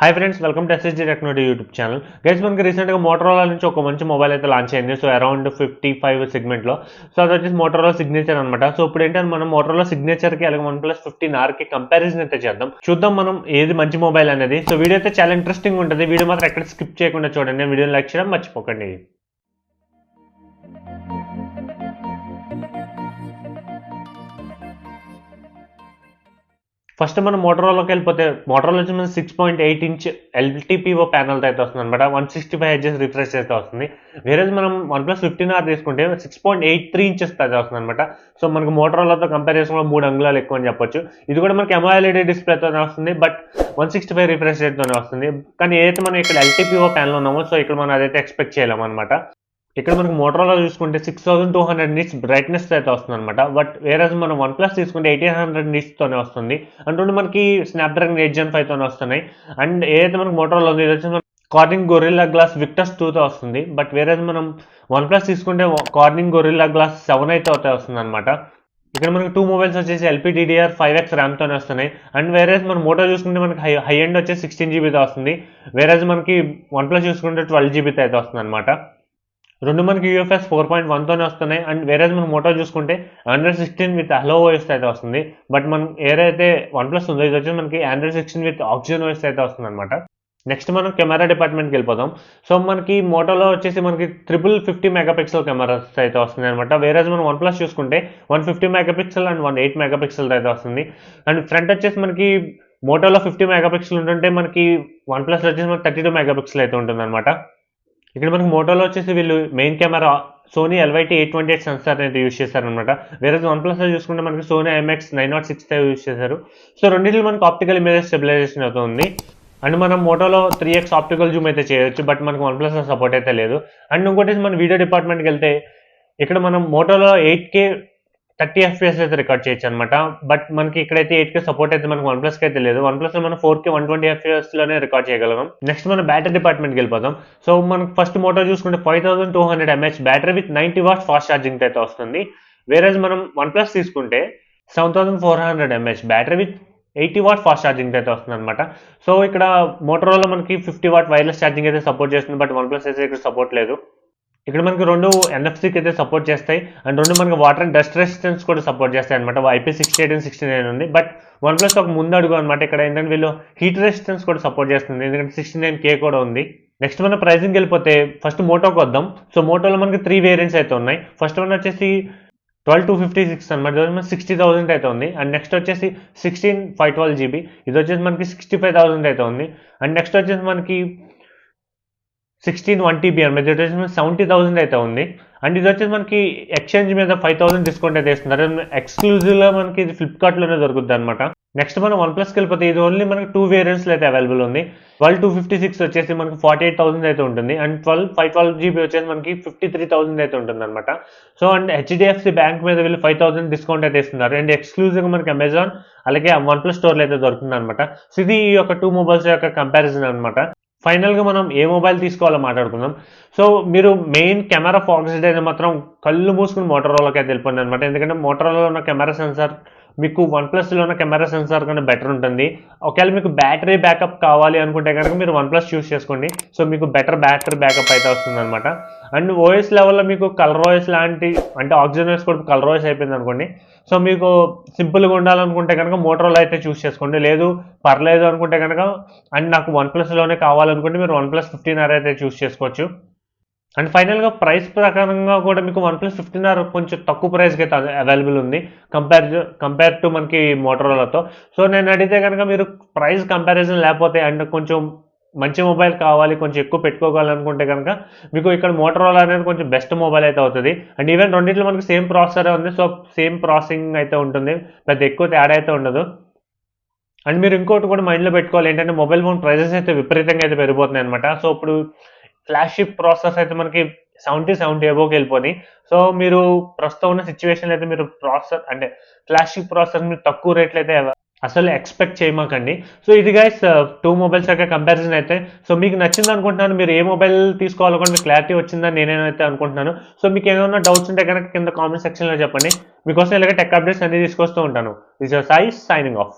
Hi friends, welcome to SSG technology YouTube channel. Guys, మనకి రీసెంట్గా Motorola నుంచి ఒక మంచి మొబైల్ అయితే లాంచ్ అయింది. సో అరౌండ్ 55 సెగ్మెంట్లో. సో అది వచ్చేసి మోటరోలా సిగ్నేచర్ అనమాట. సో ఇప్పుడు ఏంటంటే మనం మోటరోలా సిగ్నేచర్కి అలాగే OnePlus 15R కంపారిజన్ అయితే చూద్దాం మనం ఏది మంచి మొబైల్ అనేది. సో వీడియో అయితే చాలా ఇంట్రెస్టింగ్ ఉంటుంది. వీడియో మాత్రం ఎక్కడ స్కిప్ చేయకుండా చూడండి. వీడియోని లైక్ చేయడం మర్చిపోకండి. ఫస్ట్ మనం మోటరోలాకి వెళ్ళిపోతే, మోటరోలా వచ్చి మన 6.8 ఇంచ్ LTPO ప్యానల్తో అయితే వస్తుంది అనమాట. 165 Hz రిఫ్రెష్ అయితే వస్తుంది. వేరే మనం OnePlus 15R తీసుకుంటే 6.83 ఇంచెస్ అయితే వస్తుంది అనమాట. సో మనకు మోటరోలాతో కంపేర్ చేసుకుంటే 3 అంగుళాలు ఎక్కువ అని చెప్పొచ్చు. ఇది కూడా మనకి AMOLED డిస్ప్లేతోనే వస్తుంది, బట్ 165 రిఫ్రెష్ రేట్తోనే వస్తుంది. కానీ ఏదైతే మనం ఇక్కడ LTPO ప్యానల్ ఉన్నామో, సో ఇక్కడ మనం అదైతే ఎక్స్పెక్ట్ చేయలేము అనమాట. ఇక్కడ మనకు మోటరోలా చూసుకుంటే 6200 నిట్స్ బ్రైట్నెస్ అయితే వస్తుంది అనమాట. బట్ వేరే మనం OnePlus తీసుకుంటే 1800 నిట్స్తోనే వస్తుంది. అంటే మనకి స్నాప్డ్రాగన్ 8 Gen 5 తోనే వస్తున్నాయి. అండ్ ఏదైతే మనకు మోటరోలా ఉంది, ఇది వచ్చి కార్నింగ్ గొరిల్లా గ్లాస్ విక్టస్ 2తో వస్తుంది. బట్ వేరే మనం OnePlus తీసుకుంటే కార్నింగ్ గొరిల్లా గ్లాస్ 7 అయితే వస్తుంది అనమాట. ఇక్కడ మనకి 2 మొబైల్స్ వచ్చేసి LPDDR5X ర్యామ్తోనే వస్తున్నాయి. అండ్ వేరే మన మోటో చూసుకుంటే మనకి హై ఎండ్ వచ్చేసి 16 GBతో వస్తుంది. వేరే మనకి OnePlus చూసుకుంటే 12 GBతో అయితే వస్తుంది అనమాట. రెండు మనకి UFS 4.1తోనే వస్తున్నాయి. అండ్ వేరే మనం మోటో చూసుకుంటే Android 16 విత్ హలో OS అయితే వస్తుంది. బట్ మనం ఏదైతే OnePlus ఉందో, ఇది వచ్చి మనకి Android 16 విత్ ఆక్సిజన్ OS అయితే వస్తుంది అనమాట. నెక్స్ట్ మనం కెమెరా డిపార్ట్మెంట్కి వెళ్ళిపోతాం. సో మనకి మోటోలో వచ్చేసి మనకి 50 మెగాపిక్సెల్ కెమెరాస్ అయితే వస్తుంది అనమాట. వేరే మనం OnePlus చూసుకుంటే 150 మెగాపిక్సెల్ అండ్ 108 మెగాపిక్సెల్ అయితే వస్తుంది. అండ్ ఫ్రంట్ వచ్చేసి మనకి మోటోలో 50 మెగాపిక్సెల్ ఉంటుంటే మనకి OnePlus వచ్చేసి మనకి 32 మెగాపిక్సెల్ అయితే ఉంటుంది అనమాట. ఇక్కడ మనకి మోటోలో వచ్చేసి వీళ్ళు main camera Sony LYT 828 sensor అయితే యూజ్ చేశారనమాట. వేరే OnePlus చూసుకుంటే మనకి సోనీ IMX 906 యూజ్ చేశారు. సో రెండింటిలో మనకి ఆప్టికల్ ఇమేజ్ స్టెబిలైజేషన్ అవుతుంది. అండ్ మనం మోటోలో 3x ఆప్టికల్ జూమ్ అయితే చేయొచ్చు, బట్ మనకి OnePlus సపోర్ట్ అయితే లేదు. అండ్ ఇంకోటి మన వీడియో డిపార్ట్మెంట్కి వెళ్తే, ఇక్కడ మనం మోటోలో 8K 30 FPS అయితే రికార్డ్ చేయొచ్చు అనమాట. బట్ మనకి ఇక్కడైతే 8K సపోర్ట్ అయితే మనకి OnePlus అయితే లేదు. OnePlus లో మనం 4K 120 FPS లోనే రికార్డ్ చేయగలం. నెక్స్ట్ మనం బ్యాటరీ డిపార్ట్మెంట్కి వెళ్ళిపోతాం. సో మనకి ఫస్ట్ మోటో చూసుకుంటే 5200 mAh battery with 90 watts fast charging అయితే వస్తుంది. వేరే మనం OnePlus తీసుకుంటే 7400 mAh battery with 80 watt fast charging అయితే వస్తుంది అనమాట. సో ఇక్కడ మోటరోలా మనకి 50 వాట్ వైర్లెస్ ఛార్జింగ్ అయితే సపోర్ట్ చేస్తుంది, బట్ OnePlus అయితే ఇక్కడ సపోర్ట్ లేదు. ఇక్కడ మనకి రెండు NFCకి అయితే సపోర్ట్ చేస్తాయి. అండ్ రెండు మనకి వాటర్ అండ్ డస్ట్ రెసిస్టెన్స్ కూడా సపోర్ట్ చేస్తాయి అనమాట. IP68 and 69 ఉంది. బట్ OnePlus ఒక ముందు అడుగు అనమాట. ఇక్కడ ఏంటంటే వీళ్ళు హీట్ రెసిస్టెన్స్ కూడా సపోర్ట్ చేస్తుంది, ఎందుకంటే 69K కూడా ఉంది. నెక్స్ట్ మన ప్రైసింగ్కి వెళ్ళిపోతే ఫస్ట్ మోటోకి వద్దాం. సో మోటోలో మనకి 3 వేరియంట్స్ అయితే ఉన్నాయి. ఫస్ట్ వన్ వచ్చేసి 12256 అనమాట, 60,000 అయితే ఉంది. అండ్ నెక్స్ట్ వచ్చేసి 16 512 GB, ఇది వచ్చేసి మనకి 65,000 అయితే ఉంది. అండ్ నెక్స్ట్ వచ్చేసి మనకి 16 1TB అనమాట, ఇది వచ్చేసి 70,000 అయితే ఉంది. అండ్ ఇది వచ్చేసి మనకి ఎక్స్చేంజ్ మీద 5,000 డిస్కౌంట్ అయితే ఇస్తున్నారు. ఎక్స్క్లూజివ్గా మనకి ఇది ఫ్లిప్కార్ట్లోనే దొరుకుతుంది అనమాట. నెక్స్ట్ మనం OnePlusకి వెళ్ళిపోతే, ఇది ఓన్లీ మనకి 2 వేరియంట్స్లో అయితే అవైలబుల్ ఉంది. 12256 వచ్చేసి మనకి 48,000 అయితే ఉంటుంది. అండ్ 512 GB వచ్చేసి మనకి 53,000 అయితే ఉంటుంది అనమాట. సో అండ్ HDFC బ్యాంక్ మీద వీళ్ళు 5,000 డిస్కౌంట్ అయితే ఇస్తున్నారు. అండ్ ఎక్స్క్లూజివ్గా మనకి అమెజాన్ అలాగే OnePlus స్టోర్లో అయితే దొరుకుతుంది అనమాట. సో ఇది ఈ యొక్క 2 మొబైల్స్ యొక్క కంపారిజన్ అనమాట. ఫైనల్గా మనం ఏ మొబైల్ తీసుకోవాలో మాట్లాడుకుందాం. సో మీరు మెయిన్ కెమెరా ఫోకస్డ్ అయితే మాత్రం కళ్ళు మూసుకుని మోటరోలాకి అయితే వెళ్ళిపోయింది అనమాట. ఎందుకంటే మోటరోలా ఉన్న కెమెరా సెన్సార్ మీకు OnePlusలో ఉన్న కెమెరా సెన్సార్ కన్నా బెటర్ ఉంటుంది. ఒకవేళ మీకు బ్యాటరీ బ్యాకప్ కావాలి అనుకుంటే కనుక మీరు OnePlus చూస్ చేసుకోండి. సో మీకు బెటర్ బ్యాటరీ బ్యాకప్ అయితే వస్తుంది అనమాట. అండ్ OS లెవెల్లో మీకు కలర్ OS లాంటి, అంటే ఆక్సిజన్ OS కూడా కలర్ OS అయిపోయింది అనుకోండి. సో మీకు సింపుల్గా ఉండాలనుకుంటే కనుక మోటరోలా అయితే చూస్ చేసుకోండి. లేదు పర్లేదు అనుకుంటే కనుక, అండ్ నాకు OnePlusలోనే కావాలనుకుంటే మీరు OnePlus 15R అయితే చూస్ చేసుకోవచ్చు. అండ్ ఫైనల్గా ప్రైస్ ప్రకారంగా కూడా మీకు OnePlus 15R కొంచెం తక్కువ ప్రైస్కి అయితే అవైలబుల్ ఉంది కంపేర్ టు మనకి మోటరోలాతో. సో నేను అడిగితే కనుక మీరు ప్రైస్ కంపారిజన్ లేకపోతే అండ్ కొంచెం మంచి మొబైల్ కావాలి, కొంచెం ఎక్కువ పెట్టుకోవాలనుకుంటే కనుక మీకు ఇక్కడ మోటరోలా అనేది కొంచెం బెస్ట్ మొబైల్ అయితే అవుతుంది. అండ్ ఈవెన్ రెండింటిలో మనకి సేమ్ ప్రాసెసరే ఉంది. సో సేమ్ ప్రాసెసింగ్ అయితే ఉంటుంది, పెద్ద ఎక్కువ తేడా అయితే ఉండదు. అండ్ మీరు ఇంకోటి కూడా మైండ్లో పెట్టుకోవాలి, ఏంటంటే మొబైల్ ఫోన్ ప్రైజెస్ అయితే విపరీతంగా అయితే పెరిగిపోతున్నాయి అనమాట. సో ఇప్పుడు ఫ్లాగ్షిప్ ప్రాసెస్ అయితే మనకి 70 అబోవ్కి వెళ్ళిపోయి, సో మీరు ప్రస్తుతం ఉన్న సిచ్యువేషన్లో అయితే మీరు ప్రాసెసర్ అంటే ఫ్లాగ్షిప్ ప్రాసెసర్ మీరు తక్కువ రేట్లు అయితే అసలు ఎక్స్పెక్ట్ చేయమాకండి. సో ఇది గైస్ 2 మొబైల్స్ యొక్క కంపారిజన్ అయితే. సో మీకు నచ్చింది అనుకుంటున్నాను. మీరు ఏ మొబైల్ తీసుకోవాలనుకుంటే మీకు క్లారిటీ వచ్చిందని నేనైతే అనుకుంటున్నాను. సో మీకు ఏమైనా డౌట్స్ ఉంటే కనుక కింద కామెంట్ సెక్షన్లో చెప్పండి. మీకోసం ఇలాగే టెక్ అప్డేట్స్ అన్ని తీసుకొస్తూ ఉంటాను. This your Sai signing off.